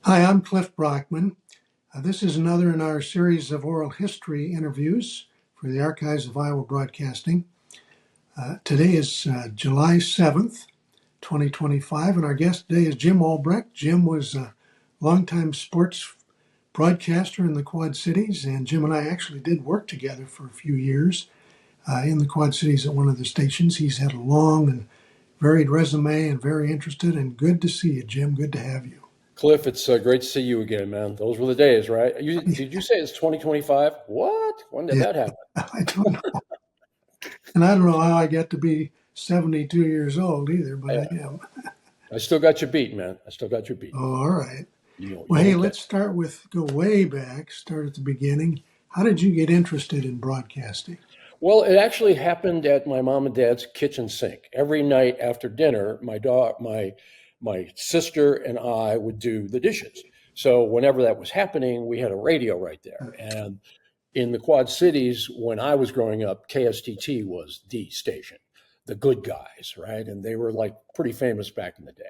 Hi, I'm Cliff Brockman. This is another in our series of oral history interviews for the Archives of Iowa Broadcasting. Today is July 7th, 2025, and our guest today is Jim Albracht. Jim was a longtime sports broadcaster in the Quad Cities, and Jim and I actually did work together for a few years in the Quad Cities at one of the stations. He's had a long and varied resume and very interested, and good to see you, Jim. Good to have you. Cliff, it's great to see you again, man. Those were the days, right? Did you say it's 2025? What? When did that happen? I don't know. And I don't know how I get to be 72 years old either, but I am. I still got you beat, man. I still got you beat. Oh, all right. Well, hey, let's go way back, start at the beginning. How did you get interested in broadcasting? Well, it actually happened at my mom and dad's kitchen sink. Every night after dinner, my sister and I would do the dishes. So whenever that was happening, we had a radio right there. And in the Quad Cities, when I was growing up, KSTT was the station, the good guys, right? And they were like pretty famous back in the day.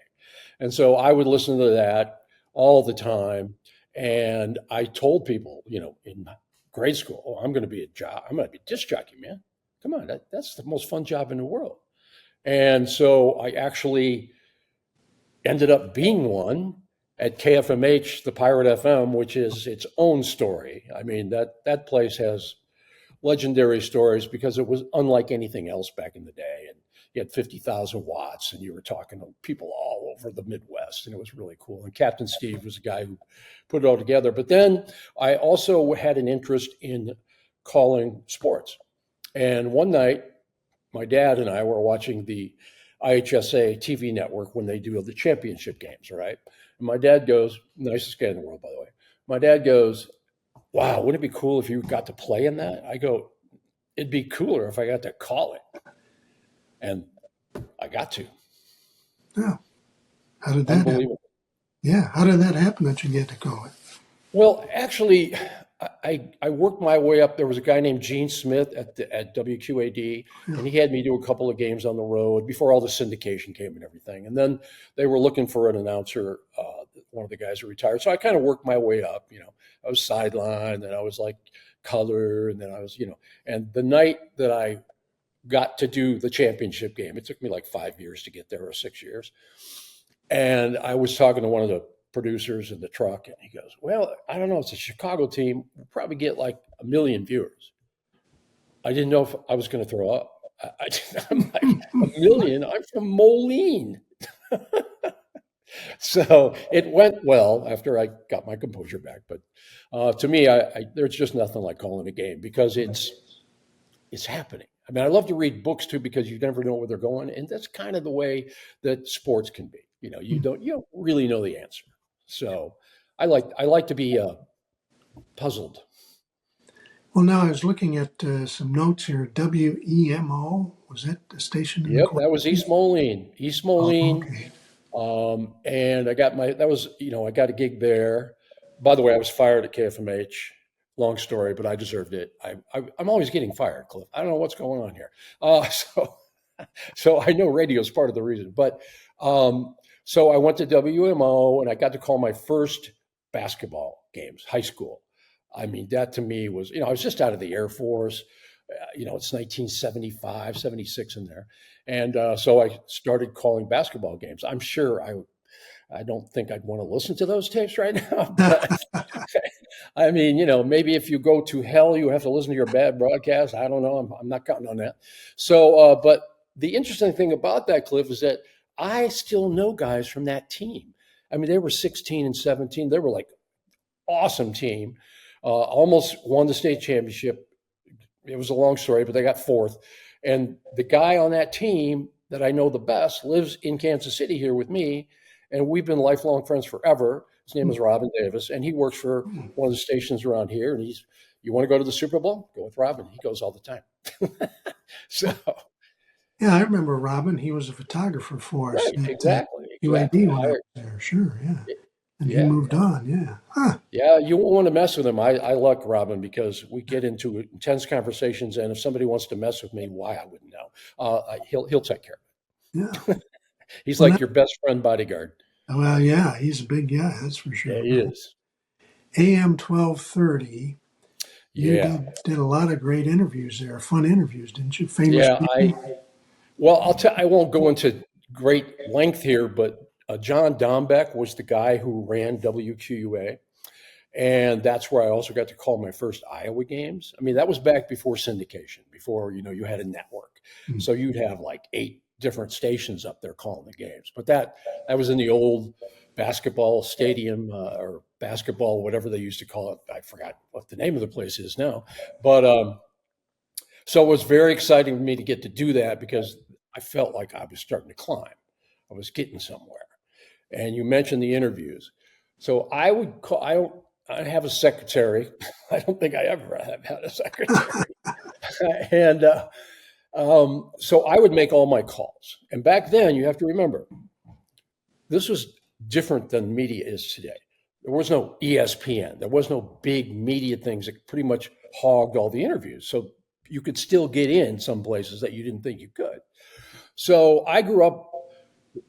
And so I would listen to that all the time. And I told people, in grade school, oh, I'm going to be a disc jockey, man. Come on, that's the most fun job in the world. And so I actually ended up being one at KFMH, the Pirate FM, which is its own story. I mean, that place has legendary stories because it was unlike anything else back in the day. And you had 50,000 watts and you were talking to people all over the Midwest, and it was really cool. And Captain Steve was the guy who put it all together. But then I also had an interest in calling sports. And one night, my dad and I were watching the IHSA TV network when they do the championship games, right? And my dad goes, nicest guy in the world, by the way. My dad goes, wow, wouldn't it be cool if you got to play in that? I go, it'd be cooler if I got to call it. And I got to. Yeah. How did that happen? Yeah. How did that happen that you get to call it? Well, actually, I worked my way up. There was a guy named Gene Smith at WQAD, and he had me do a couple of games on the road before all the syndication came and everything. And then they were looking for an announcer, one of the guys who retired. So I kind of worked my way up. I was sideline, then I was like color, and then I was, and the night that I got to do the championship game, it took me like 5 years to get there, or 6 years. And I was talking to one of the producers in the truck, and he goes, well, I don't know, it's a Chicago team. We'll probably get like 1 million viewers. I didn't know if I was going to throw up. I'm like, 1 million? I'm from Moline. So it went well after I got my composure back. But to me, there's just nothing like calling a game because it's happening. I mean, I love to read books too because you never know where they're going, and that's kind of the way that sports can be. You don't really know the answer. So I like to be puzzled. Well, now I was looking at some notes here. WEMO, was that the station? Yep, that was East Moline. Oh, okay. And I got I got a gig there. By the way, I was fired at KFMH. Long story, but I deserved it. I'm always getting fired, Cliff. I don't know what's going on here. So I know radio is part of the reason. But so I went to WMO, and I got to call my first basketball games, high school. I mean, that to me was, I was just out of the Air Force. It's 1975, 76 in there. And so I started calling basketball games. I'm sure I don't think I'd want to listen to those tapes right now. But I mean, maybe if you go to hell, you have to listen to your bad broadcast. I don't know. I'm not counting on that. So, but the interesting thing about that, Cliff, is that I still know guys from that team. I mean, they were 16 and 17. They were like awesome team. Almost won the state championship. It was a long story, but they got fourth. And the guy on that team that I know the best lives in Kansas City here with me. And we've been lifelong friends forever. His name is Robin Davis, and he works for one of the stations around here. And you want to go to the Super Bowl? Go with Robin. He goes all the time. So, yeah, I remember Robin. He was a photographer for us. Right, exactly. UAD when I was there, sure, yeah. And he moved on, yeah. Huh. Yeah, you won't want to mess with him. I like Robin because we get into intense conversations, and if somebody wants to mess with me, why I wouldn't know. He'll take care of it. Yeah. He's like your best friend bodyguard. Well, yeah, he's a big guy, that's for Yeah, sure. he is. AM 1230. You Yeah. did a lot of great interviews there, fun interviews, didn't you? Famous Yeah. people. Well, I won't go into great length here, but John Dombeck was the guy who ran WQUA. And that's where I also got to call my first Iowa games. I mean, that was back before syndication, before, you had a network. Hmm. So you'd have like 8 different stations up there calling the games. But that was in the old basketball stadium or basketball, whatever they used to call it. I forgot what the name of the place is now. But so it was very exciting for me to get to do that because I felt like I was starting to climb. I was getting somewhere. And you mentioned the interviews. So I would call, I have a secretary. I don't think I ever have had a secretary. And so I would make all my calls. And back then, you have to remember, this was different than media is today. There was no ESPN. There was no big media things that pretty much hogged all the interviews. So you could still get in some places that you didn't think you could. So I grew up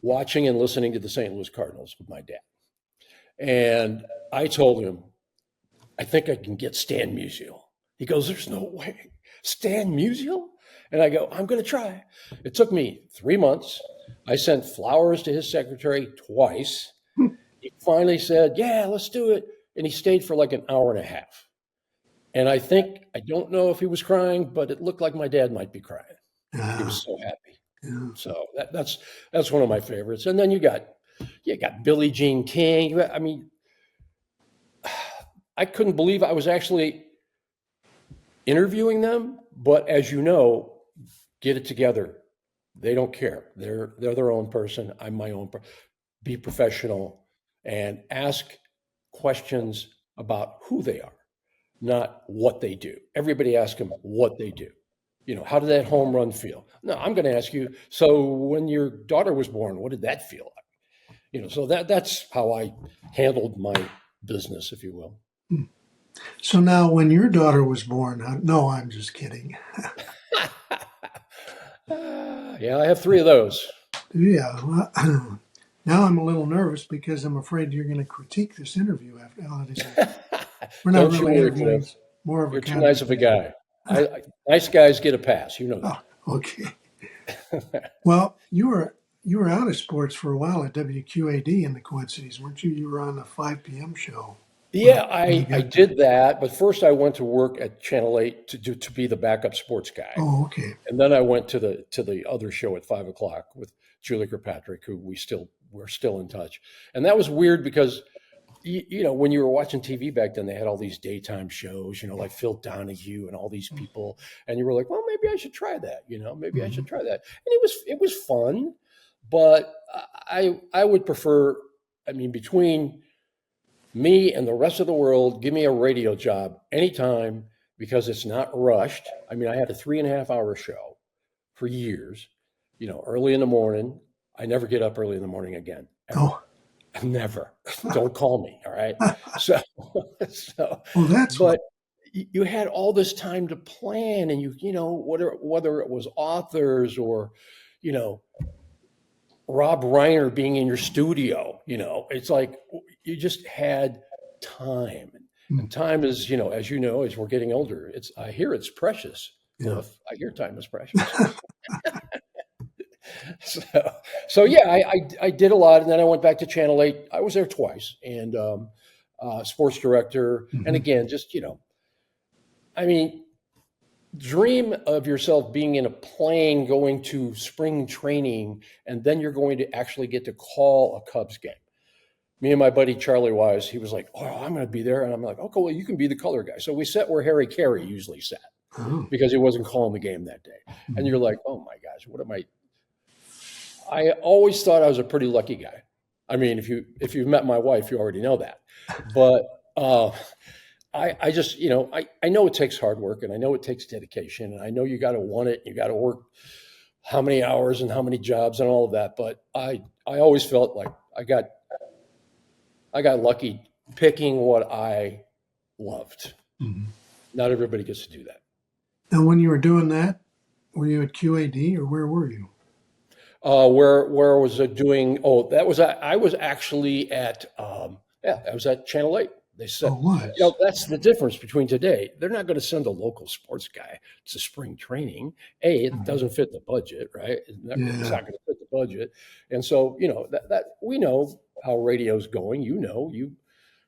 watching and listening to the St. Louis Cardinals with my dad. And I told him, I think I can get Stan Musial. He goes, there's no way. Stan Musial? And I go, I'm going to try. It took me 3 months. I sent flowers to his secretary twice. He finally said, yeah, let's do it. And he stayed for like an hour and a half. And I don't know if he was crying, but it looked like my dad might be crying. He was so happy. Yeah. So that's one of my favorites. And then you got Billie Jean King. I mean, I couldn't believe I was actually interviewing them, but as you know, get it together. They don't care. They're their own person. I'm my own. Be professional and ask questions about who they are, not what they do. Everybody ask them what they do. How did that home run feel? No, I'm going to ask you, so when your daughter was born, what did that feel like? So that's how I handled my business, if you will. So now when your daughter was born, no, I'm just kidding. Yeah, I have 3 of those. Yeah. Well, now I'm a little nervous because I'm afraid you're going to critique this interview after all it is. We're not Don't really you worry, interviewing. Cliff. More of You're a too nice of a guy. Nice guys get a pass. You know that. Oh, okay. Well, you were out of sports for a while at WQAD in the Quad Cities, weren't you? You were on the 5 p.m. show. Yeah, I did that, but first I went to work at Channel 8 to be the backup sports guy. Oh, okay. And then I went to the other show at 5 o'clock with Julie Kirkpatrick, who we're still in touch. And that was weird because when you were watching TV back then, they had all these daytime shows, like Phil Donahue and all these people, and you were like, well, maybe I should try that. Maybe I should try that. And it was fun, but I would prefer. I mean, between me and the rest of the world, give me a radio job anytime because it's not rushed. I mean, I had a 3.5-hour show for years, early in the morning. I never get up early in the morning again. Ever. Oh, never. Don't call me. All right. So, but you had all this time to plan and whether it was authors or, Rob Reiner being in your studio, it's like you just had time. And time is, as you know, as we're getting older, I hear it's precious. Yeah. I hear time is precious. So yeah, I did a lot. And then I went back to Channel 8. I was there twice and sports director. And again, just, I mean, dream of yourself being in a plane going to spring training, and then you're going to actually get to call a Cubs game. Me and my buddy Charlie Wise, he was like, oh, I'm going to be there. And I'm like, okay, well, you can be the color guy. So we sat where Harry Carey usually sat because he wasn't calling the game that day. And you're like, oh my gosh, what am I always thought I was a pretty lucky guy. I mean, if you've met my wife, you already know that. But I just, I know it takes hard work and I know it takes dedication and I know you got to want it. You got to work how many hours and how many jobs and all of that. But I always felt like I got lucky picking what I loved. Not everybody gets to do that. Now, when you were doing that, were you at QAD or where were you? Where was it doing? Oh, that was I was actually at I was at Channel 8. They said, Oh, was. that's the difference between today. They're not going to send a local sports guy to spring training. It doesn't fit the budget, right? It's not going to fit the budget. And so, that we know how radio's going.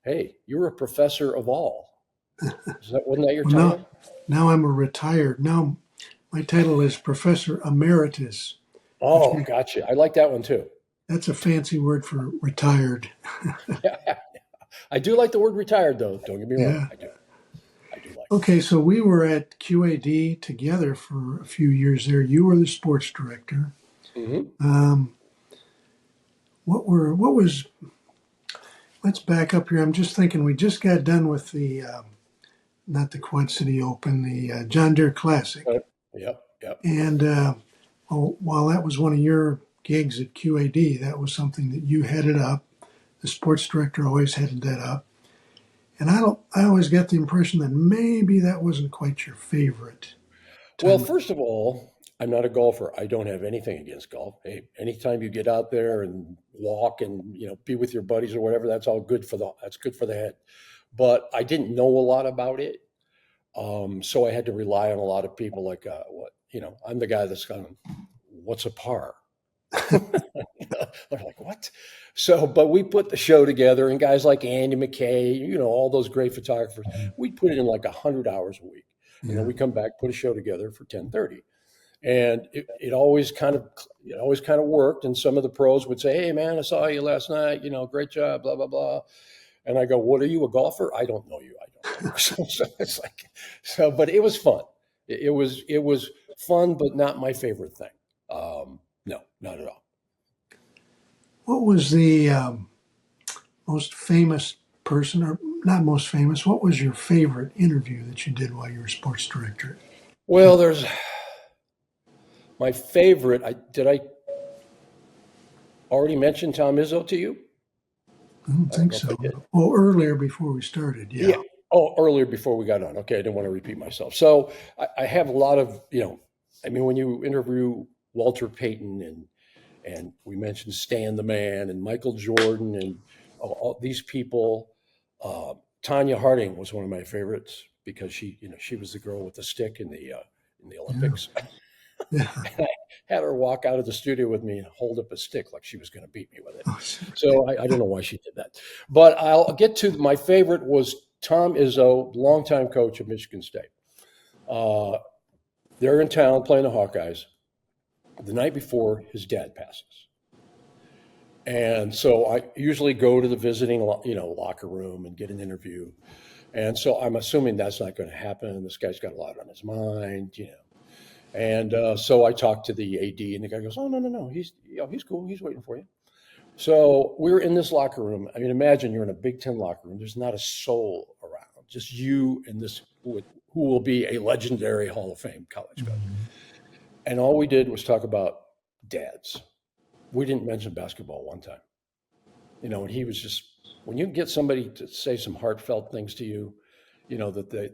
Hey, you're a professor of all. Wasn't that your title? Now I'm a retired. Now my title is Professor Emeritus. Oh, gotcha. I like that one too. That's a fancy word for retired. I do like the word retired, though. Don't get me wrong. I do like Okay, so we were at QAD together for a few years there. You were the sports director. Mm-hmm. Let's back up here. I'm just thinking we just got done with the, not the Quad City Open, the John Deere Classic. Yep. And while that was one of your gigs at QAD, that was something that you headed up. The sports director always headed that up. And I always got the impression that maybe that wasn't quite your favorite. Well, first of all, I'm not a golfer. I don't have anything against golf. Hey, anytime you get out there and walk and, be with your buddies or whatever, that's good for the head. But I didn't know a lot about it. So I had to rely on a lot of people like, I'm the guy that's going, what's a par? They're like, what? So, but we put the show together, and guys like Andy McKay, all those great photographers, we put it in like 100 hours a week. We come back, put a show together for 10:30, and it always kind of worked. And some of the pros would say, "Hey, man, I saw you last night. Great job, blah blah blah." And I go, "What, are you a golfer?" "I don't know you. I don't know." So it's like, but it was fun. It was fun, but not my favorite thing. No, not at all. What was the most famous person, or not most famous, what was your favorite interview that you did while you were sports director? Well, there's my favorite. Did I already mention Tom Izzo to you? I don't think so. Well, earlier before we started, yeah. Oh, earlier before we got on. Okay, I didn't want to repeat myself. So I have a lot of, when you interview Walter Payton and we mentioned Stan the Man and Michael Jordan and all these people. Tanya Harding was one of my favorites because she was the girl with the stick in the Olympics. Yeah. I had her walk out of the studio with me and hold up a stick like she was going to beat me with it. So I don't know why she did that. But I'll get to my favorite was Tom Izzo, longtime coach of Michigan State. They're in town playing the Hawkeyes the night before his dad passes. And so I usually go to the visiting, locker room and get an interview. And so I'm assuming that's not going to happen. This guy's got a lot on his mind, And so I talked to the AD, and the guy goes, "Oh, no, he's cool. He's waiting for you." So we're in this locker room. I mean, imagine you're in a Big Ten locker room. There's not a soul around, just you and this who will be a legendary Hall of Fame college coach. And all we did was talk about dads. We didn't mention basketball one time. And he was just, when you get somebody to say some heartfelt things to you,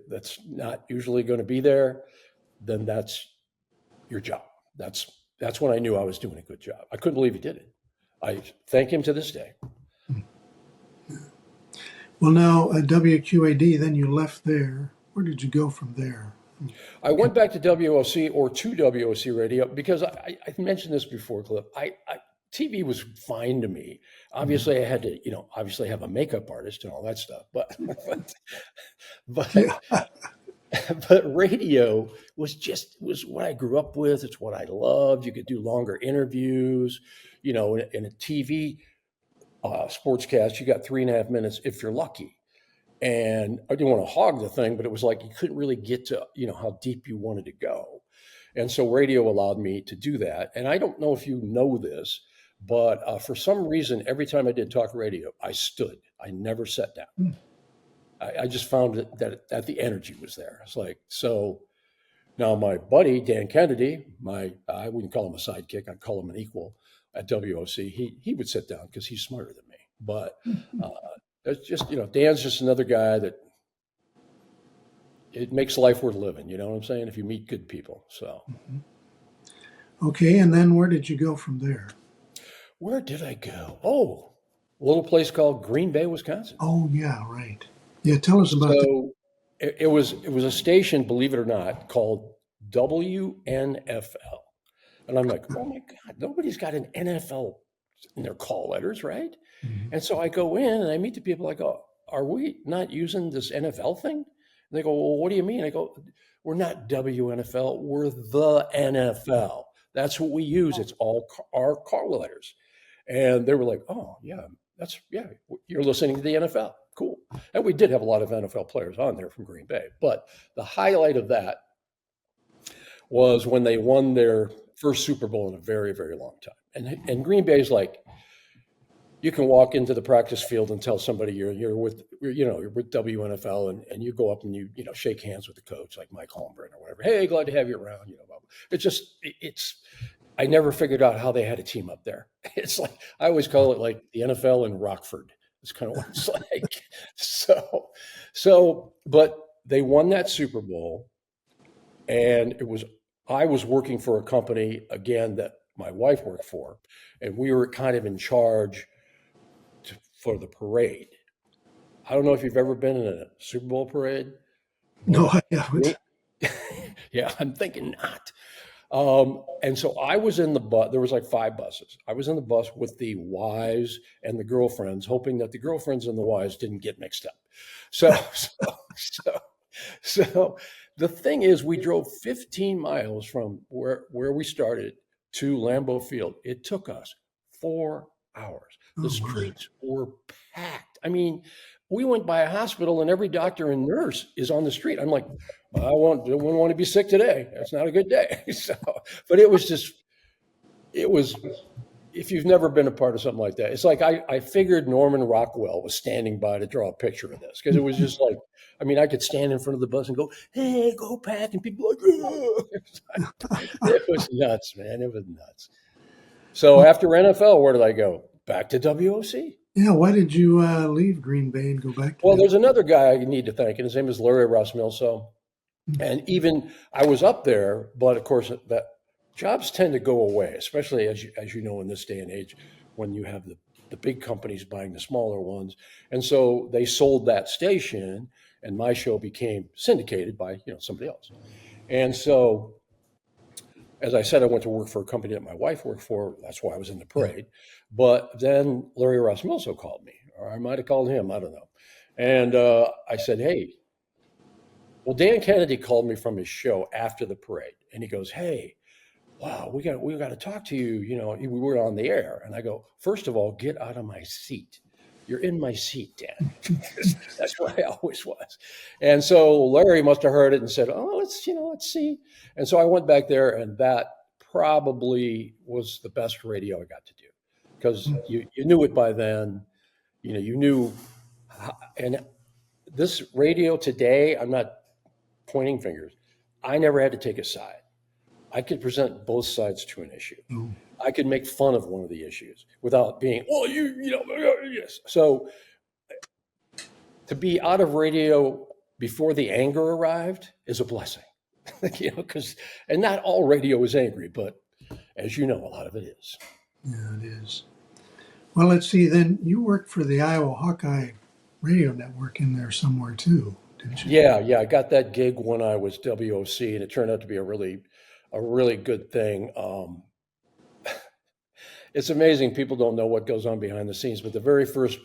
that's not usually going to be there, then that's your job. That's when I knew I was doing a good job. I couldn't believe he did it. I thank him to this day. Well, now at WQAD, then you left there. Where did you go from there? I went back to WOC or to WOC Radio because I mentioned this before, Cliff. TV was fine to me. Obviously, I had to, obviously have a makeup artist and all that stuff. But radio was what I grew up with. It's what I loved. You could do longer interviews. In a TV sportscast, you got 3.5 minutes if you're lucky. And I didn't want to hog the thing, but it was like you couldn't really get to, how deep you wanted to go. And so radio allowed me to do that. And I don't know if you know this, but for some reason, every time I did talk radio, I stood. I never sat down. I just found that the energy was there. It's like, so now my buddy, Dan Kennedy, I wouldn't call him a sidekick. I'd call him an equal at WOC. He would sit down because he's smarter than me. But it's just, Dan's just another guy that it makes life worth living. You know what I'm saying? If you meet good people. So. Okay, and then where did you go from there? Where did I go? Oh, a little place called Green Bay, Wisconsin. Oh, yeah, right. Yeah, tell us about that. So it was a station, believe it or not, called WNFL. And I'm like, oh my God, nobody's got an NFL in their call letters, right? Mhm. And so I go in and I meet the people. I go, are we not using this NFL thing? And they go, well, what do you mean? I go, we're not WNFL, we're the NFL. That's what we use. It's all our call letters. And they were like, oh, yeah, you're listening to the NFL. Cool. And we did have a lot of NFL players on there from Green Bay. But the highlight of that was when they won their first Super Bowl in a very, very long time. And Green Bay's like, you can walk into the practice field and tell somebody you're with WNFL and you go up and you shake hands with the coach like Mike Holmgren or whatever. Hey, glad to have you around. Blah, blah. I never figured out how they had a team up there. It's like, I always call it like the NFL in Rockford. It's kind of what it's like. But they won that Super Bowl, and I was working for a company, again, that my wife worked for, and we were kind of in charge for the parade. I don't know if you've ever been in a Super Bowl parade. No, I haven't. Yeah, I'm thinking not. And so I was in the bus. There was like 5 buses. I was in the bus with the wives and the girlfriends, hoping that the girlfriends and the wives didn't get mixed up. So the thing is, we drove 15 miles from where we started to Lambeau Field. It took us 4 hours. The streets were packed. I mean, we went by a hospital and every doctor and nurse is on the street. I'm like, I wouldn't want to be sick today. That's not a good day. But it was, if you've never been a part of something like that, it's like I figured Norman Rockwell was standing by to draw a picture of this, because it was just like, I mean, I could stand in front of the bus and go, hey, go Pack, and people like, oh. It was nuts, man. It was nuts. So after NFL, where did I go? Back to WOC. Yeah, why did you leave Green Bay and go back to Well, there's another guy I need to thank, and his name is Larry Rasmussen. And even I was up there, but of course, that jobs tend to go away, especially as you know, in this day and age, when you have the big companies buying the smaller ones. And so they sold that station, and my show became syndicated by somebody else. And so, as I said, I went to work for a company that my wife worked for. That's why I was in the parade. But then Larry Rasmussen called me, or I might have called him. I don't know. And I said, hey, well, Dan Kennedy called me from his show after the parade, and he goes, hey, wow, we got to talk to you. We were on the air. And I go, first of all, get out of my seat. You're in my seat, Dan. That's where I always was. And so Larry must have heard it and said, oh, let's see. And so I went back there, and that probably was the best radio I got to do, because you knew it by then. You knew how, and this radio today, I'm not pointing fingers. I never had to take a side. I could present both sides to an issue. I could make fun of one of the issues without being, well, yes. So to be out of radio before the anger arrived is a blessing, and not all radio is angry, but as you know, a lot of it is. Yeah, it is. Well, let's see. Then you worked for the Iowa Hawkeye Radio Network in there somewhere too, didn't you? Yeah. I got that gig when I was WOC, and it turned out to be a really good thing. It's amazing. People don't know what goes on behind the scenes, but the very first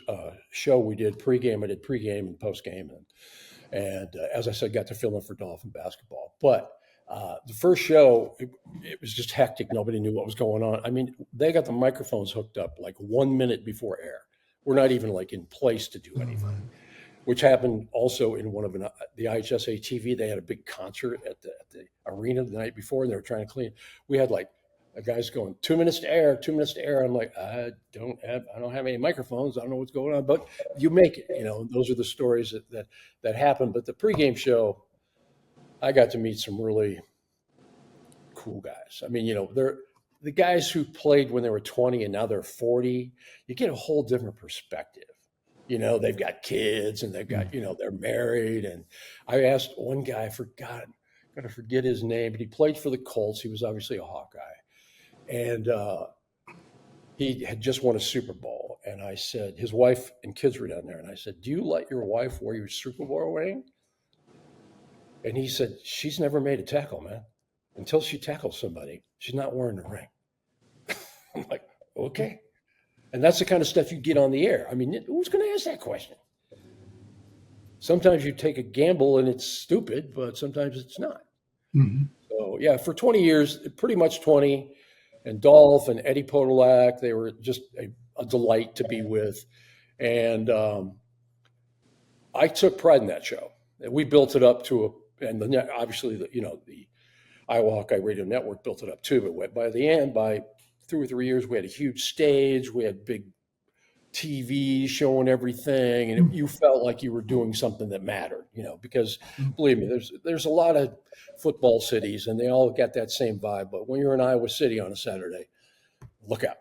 show we did pregame, I did pregame and postgame, and as I said, got to fill in for Dolphin basketball. But the first show, it was just hectic. Nobody knew what was going on. I mean, they got the microphones hooked up like 1 minute before air. We're not even like in place to do anything, which happened also in one of the IHSA TV. They had a big concert at the arena the night before, and they were trying to clean. We had like a guy's going 2 minutes to air, 2 minutes to air. I'm like, I don't have any microphones. I don't know what's going on, but you make it. Those are the stories that happen. But the pregame show, I got to meet some really cool guys. I mean, they're the guys who played when they were 20 and now they're 40. You get a whole different perspective. They've got kids and they've got, they're married. And I asked one guy, I got to forget his name, but he played for the Colts. He was obviously a Hawkeye. And he had just won a Super Bowl. And I said, his wife and kids were down there. And I said, do you let your wife wear your Super Bowl ring? And he said, she's never made a tackle, man. Until she tackles somebody, she's not wearing a ring. I'm like, okay. And that's the kind of stuff you get on the air. I mean, who's going to ask that question? Sometimes you take a gamble and it's stupid, but sometimes it's not. Mm-hmm. So, yeah, for 20 years, pretty much 20, and Dolph and Eddie Podolak, they were just a delight to be with. And I took pride in that show. We built it up to obviously, the Iowa Hawkeye Radio Network built it up too. But by the end, by 2 or 3 years, we had a huge stage. We had big TV showing everything, and you felt like you were doing something that mattered, because believe me, there's a lot of football cities and they all get that same vibe. But when you're in Iowa City on a Saturday, look out.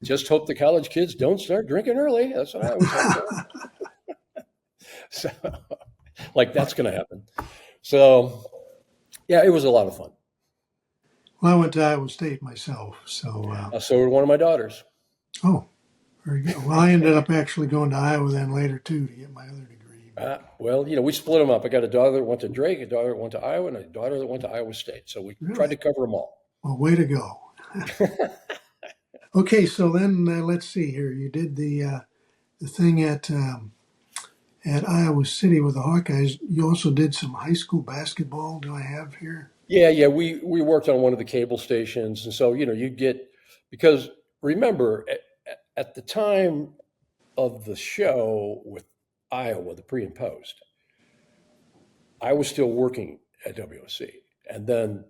Just hope the college kids don't start drinking early. That's what I always hope. So, like, that's going to happen. So, yeah, it was a lot of fun. Well, I went to Iowa State myself. So did one of my daughters. Oh, very good. Well, I ended up actually going to Iowa then later, too, to get my other degree. Well, we split them up. I got a daughter that went to Drake, a daughter that went to Iowa, and a daughter that went to Iowa State. So we tried to cover them all. Well, way to go. Okay, so then let's see here. You did the thing at Iowa City with the Hawkeyes. You also did some high school basketball. Do I have here? Yeah. We worked on one of the cable stations, and so you get, because remember at the time of the show with Iowa, the pre and post, I was still working at WOC, and then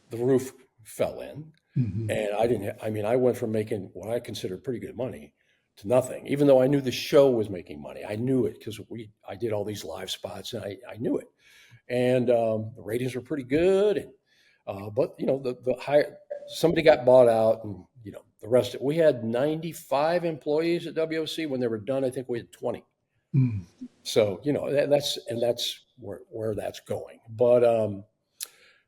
the roof fell in. Mm-hmm. And I went from making what I considered pretty good money to nothing, even though I knew the show was making money. I knew it because I did all these live spots, and I knew it. And the ratings were pretty good. And, but, somebody got bought out, and, the rest of it. We had 95 employees at WOC. When they were done, I think we had 20. Mm. So, that's where that's going. But,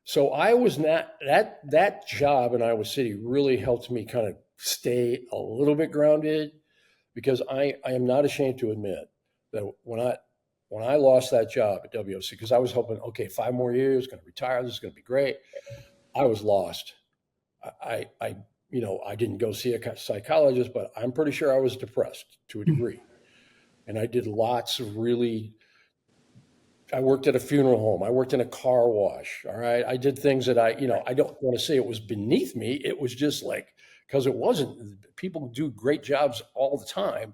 so I was not, that job in Iowa City really helped me kind of stay a little bit grounded, because I am not ashamed to admit that when I lost that job at WOC, because I was hoping, okay, 5 more years, going to retire, this is going to be great. I was lost. I didn't go see a psychologist, but I'm pretty sure I was depressed to a degree. And I did lots of I worked at a funeral home. I worked in a car wash. All right. I did things that I don't want to say it was beneath me. It was just like, because it wasn't. People do great jobs all the time.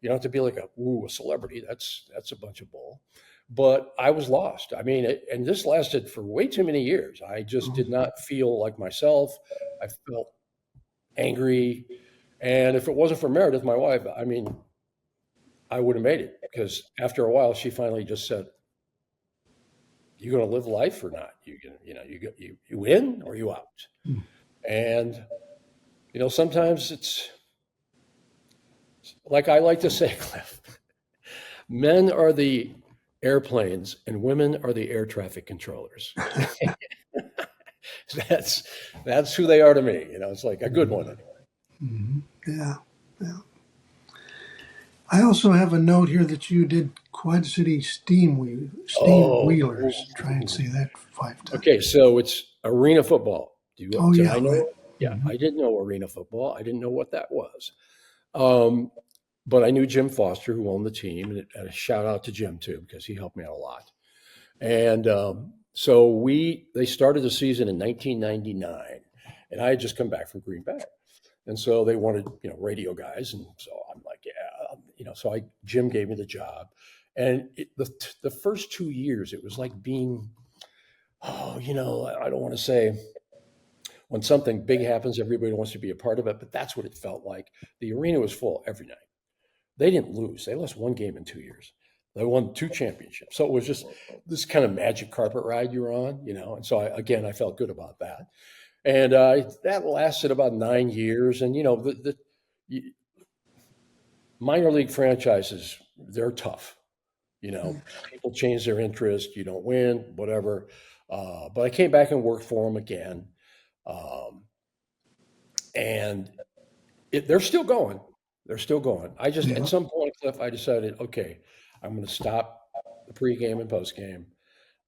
To be like a celebrity, that's a bunch of bull. But I was lost. I mean, and this lasted for way too many years. I just did not feel like myself. I felt angry. And if it wasn't for Meredith, my wife, I would have made it, because after a while, she finally just said, you going to live life or not? You in or you out? And, sometimes it's like I like to say, Cliff, men are the airplanes and women are the air traffic controllers. That's who they are to me. It's like a good one anyway. Mm-hmm. Yeah. I also have a note here that you did Quad City steam wheelers. Try and say that 5 times. Okay, so it's arena football. I know? Right. Yeah, mm-hmm. I didn't know arena football. I didn't know what that was. But I knew Jim Foster, who owned the team, and a shout out to Jim too, because he helped me out a lot. And so they started the season in 1999, and I had just come back from Green Bay. And so they wanted, radio guys. And so I'm like, yeah, so Jim gave me the job. And the first 2 years, it was like being, I don't want to say, when something big happens, everybody wants to be a part of it, but that's what it felt like. The arena was full every night. They didn't lose. They lost 1 game in 2 years. They won 2 championships. So it was just this kind of magic carpet ride you were on, And so I felt good about that. And that lasted about 9 years. And, the minor league franchises, they're tough. People change their interest. You don't win, whatever. But I came back and worked for them again. And they're still going. They're still going. I just, at some point, Cliff, I decided, okay, I'm going to stop the pregame and postgame.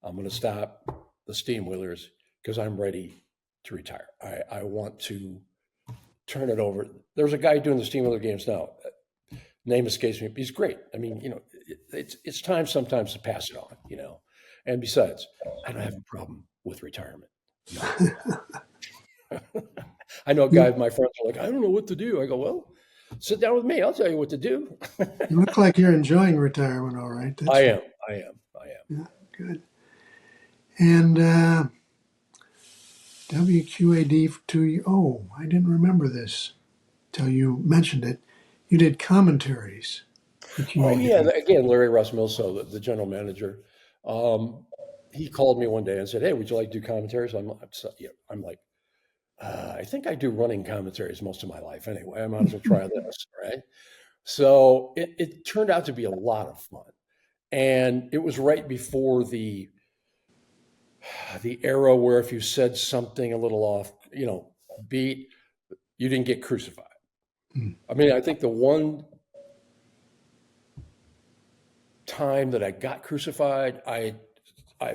I'm going to stop the steam wheelers because I'm ready to retire. I want to turn it over. There's a guy doing the steam wheeler games now. Name escapes me. He's great. I mean, it's time sometimes to pass it on, And besides, I don't have a problem with retirement. No. I know guys, my friends are like, I don't know what to do. I go, well, sit down with me. I'll tell you what to do. You look like you're enjoying retirement, all right. I am. Yeah, good. And WQAD I didn't remember this till you mentioned it. You did commentaries for QAD. Oh, yeah. Again, Larry Rasmussen, the general manager, he called me one day and said, hey, would you like to do commentaries? I'm like, I think I do running commentaries most of my life anyway. I might as well try this, right? So it turned out to be a lot of fun. And it was right before the era where if you said something a little off, beat, you didn't get crucified. I mean, I think the one time that I got crucified,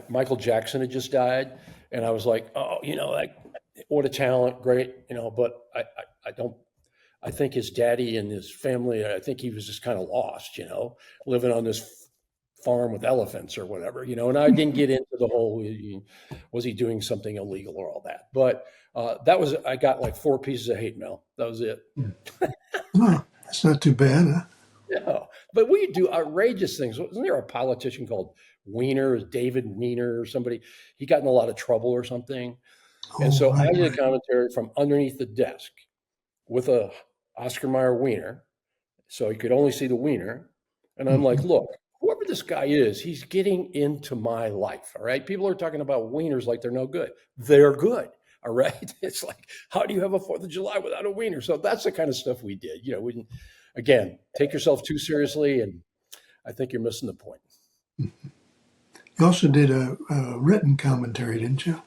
Michael Jackson had just died. And I was like, oh, what a talent, great, but I think his daddy and his family, I think he was just kind of lost, living on this farm with elephants or whatever, and I didn't get into the whole, was he doing something illegal or all that, but I got like 4 pieces of hate mail. That was it. Oh, that's not too bad, huh? No, but we do outrageous things. Wasn't there a politician called Weiner, David Weiner or somebody? He got in a lot of trouble or something. And so I did a commentary from underneath the desk with a Oscar Mayer wiener, so you could only see the wiener. And I'm like, look, whoever this guy is, he's getting into my life, all right? People are talking about wieners like they're no good. They're good, all right? It's like, how do you have a 4th of July without a wiener? So that's the kind of stuff we did. We didn't, again, take yourself too seriously, and I think you're missing the point. You also did a written commentary, didn't you?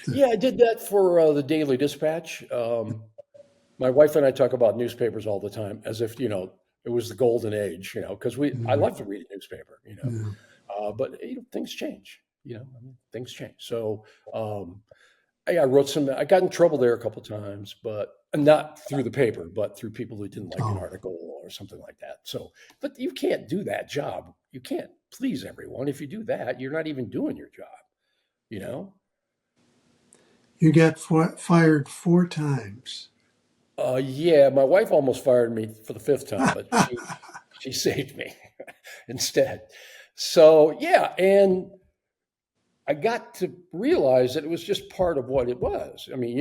Yeah, I did that for the Daily Dispatch. My wife and I talk about newspapers all the time as if, it was the golden age, because I love to read a newspaper, but things change, things change. So I wrote I got in trouble there a couple of times, but not through the paper, but through people who didn't like an article or something like that. So, but you can't do that job. You can't please everyone. If you do that, you're not even doing your job, You got fired 4 times. Yeah, my wife almost fired me for the 5th time, but she saved me instead. So, yeah, and I got to realize that it was just part of what it was. I mean,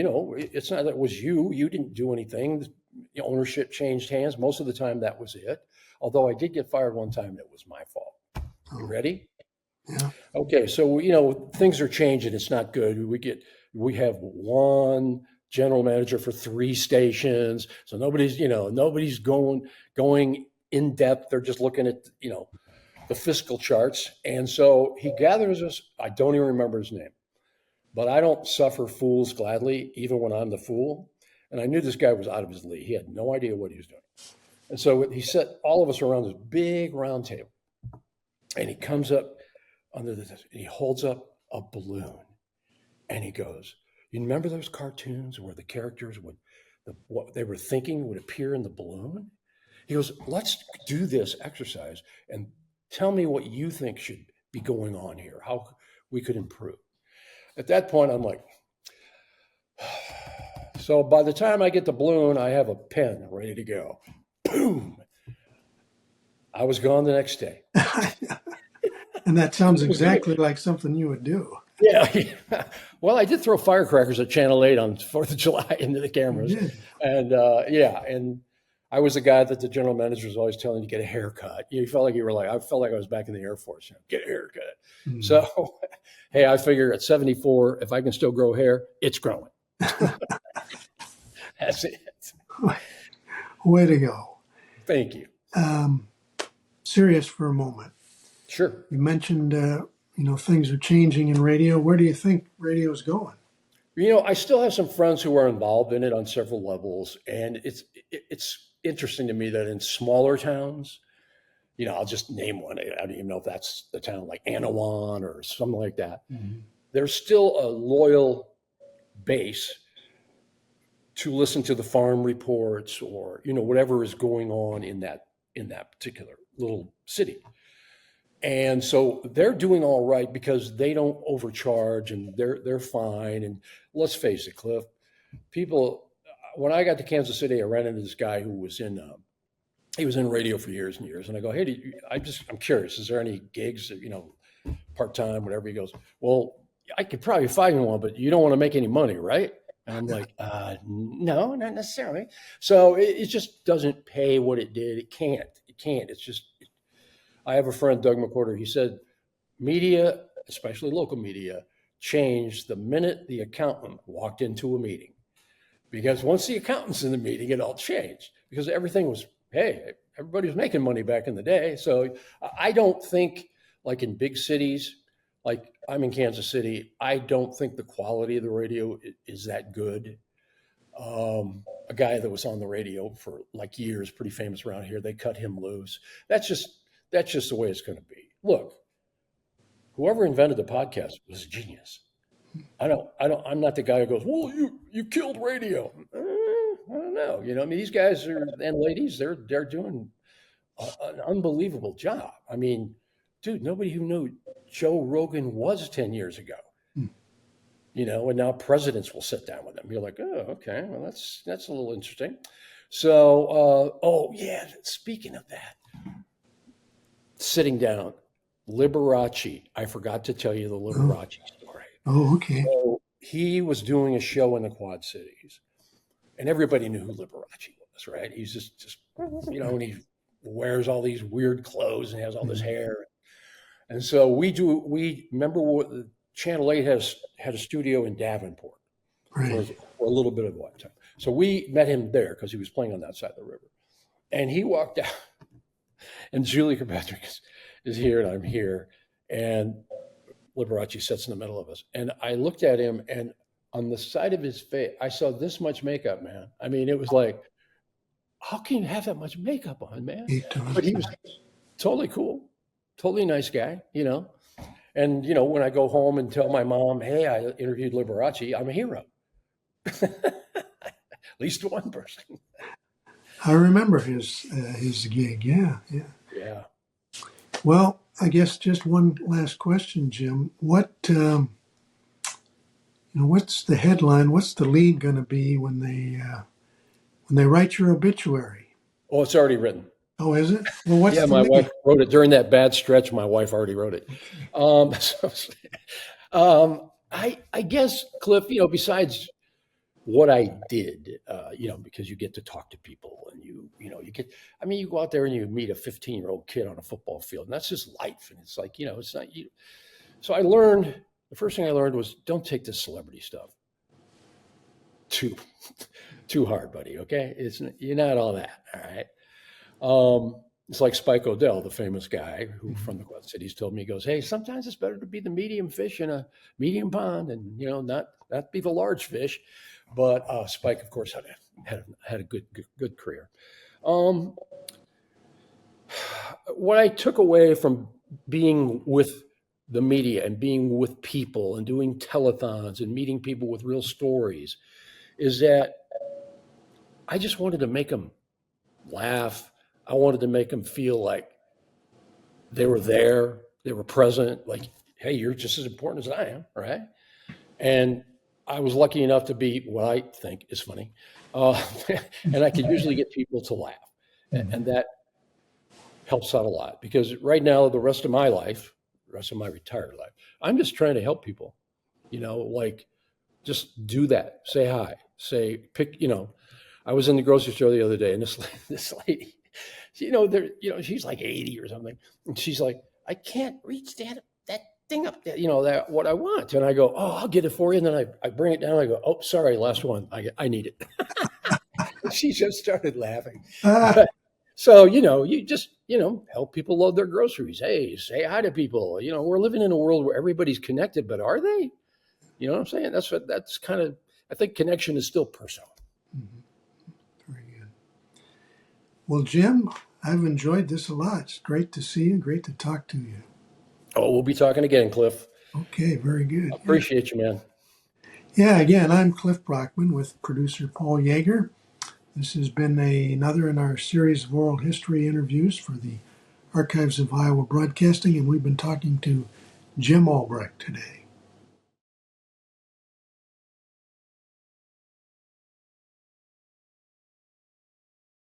it's not that it was you. You didn't do anything. The ownership changed hands. Most of the time, that was it. Although I did get fired one time, it was my fault. You ready? Yeah. Okay, so, things are changing. It's not good. We have one general manager for 3 stations. So nobody's going in depth. They're just looking at, the fiscal charts. And so he gathers us. I don't even remember his name, but I don't suffer fools gladly, even when I'm the fool. And I knew this guy was out of his league. He had no idea what he was doing. And so he set all of us around this big round table, and he comes up under this, and he holds up a balloon, and he goes, you remember those cartoons where the characters what they were thinking would appear in the balloon? He goes, let's do this exercise and tell me what you think should be going on here, how we could improve. At that point, I'm like, so by the time I get the balloon, I have a pen ready to go. Boom. I was gone the next day. And that sounds exactly like something you would do. Yeah. Well, I did throw firecrackers at Channel 8 on 4th of July into the cameras. And and I was the guy that the general manager was always telling you to get a haircut. I felt like I was back in the Air Force. Get a haircut. Mm-hmm. So, hey, I figure at 74, if I can still grow hair, it's growing. That's it. Way to go. Thank you. Serious for a moment. Sure. You mentioned, things are changing in radio. Where do you think radio is going? I still have some friends who are involved in it on several levels, and it's interesting to me that in smaller towns, I'll just name one. I don't even know if that's the town, like Anawan or something like that. Mhm. There's still a loyal base to listen to the farm reports or whatever is going on in that particular little city. And so they're doing all right because they don't overcharge and they're fine. And let's face it, Cliff, people, when I got to Kansas City, I ran into this guy who was he was in radio for years and years. And I go, hey, I'm curious, is there any gigs, part-time, whatever? He goes, well, I could probably find you one, but you don't want to make any money, right? And I'm like, no, not necessarily. So it just doesn't pay what it did. It can't. It's just, I have a friend, Doug McWhorter. He said, media, especially local media, changed the minute the accountant walked into a meeting. Because once the accountant's in the meeting, it all changed. Because everything was, hey, everybody was making money back in the day. So I don't think, like in big cities, like I'm in Kansas City, I don't think the quality of the radio is that good. A guy that was on the radio for like years, pretty famous around here, they cut him loose. That's just the way it's going to be. Look, whoever invented the podcast was a genius. I'm not the guy who goes, well, you killed radio. I don't know. These guys and ladies, they're doing an unbelievable job. I mean, dude, nobody who knew Joe Rogan was 10 years ago, and now presidents will sit down with them. You're like, oh, okay, well, that's a little interesting. So, speaking of that, sitting down, Liberace. I forgot to tell you the Liberace story. Oh, okay. So he was doing a show in the Quad Cities, and everybody knew who Liberace was, right? He's just and he wears all these weird clothes and has all this hair. And so we remember what Channel 8 had a studio in Davenport for a little bit of one time. So we met him there because he was playing on that side of the river. And he walked out, and Julie Kirkpatrick is here, and I'm here, and Liberace sits in the middle of us. And I looked at him, and on the side of his face, I saw this much makeup, man. I mean, it was like, how can you have that much makeup on, man? But he was totally cool, totally nice guy, And, when I go home and tell my mom, hey, I interviewed Liberace, I'm a hero. At least one person. I remember his gig. Yeah. Well, I guess just one last question, Jim. What, what's the headline? What's the lead going to be when they write your obituary? Oh, it's already written. Oh, is it? Well, what's the my lead? wife wrote it during that bad stretch. My wife already wrote it. I guess, Cliff, besides what I did, because you get to talk to people and you go out there and you meet a 15-year-old kid on a football field, and that's just life. And it's like, it's not you. So the first thing I learned was don't take this celebrity stuff too hard, buddy. Okay. You're not all that. All right. It's like Spike O'Dell, the famous guy who from the Quad Cities told me, he goes, hey, sometimes it's better to be the medium fish in a medium pond and, not be the large fish. But Spike, of course, had a good career. What I took away from being with the media and being with people and doing telethons and meeting people with real stories is that I just wanted to make them laugh. I wanted to make them feel like they were there, they were present, like, hey, you're just as important as I am, right? And I was lucky enough to be what I think is funny. And I could usually get people to laugh. And that helps out a lot because right now, the rest of my retired life, I'm just trying to help people, just do that. Say hi, I was in the grocery store the other day and this lady, she's like 80 or something. And she's like, I can't reach that thing up there, that what I want. And I go, oh, I'll get it for you. And then I bring it down. I go, oh, sorry, last one. I need it. She just started laughing. So, you just, help people load their groceries. Hey, say hi to people. We're living in a world where everybody's connected, but are they? You know what I'm saying? That's kind of, I think connection is still personal. Very good. Well, Jim, I've enjoyed this a lot. It's great to see you. Great to talk to you. Oh, we'll be talking again, Cliff. Okay, very good. Appreciate you, man. Yeah, again, I'm Cliff Brockman with producer Paul Yeager. This has been another in our series of oral history interviews for the Archives of Iowa Broadcasting, and we've been talking to Jim Albracht today.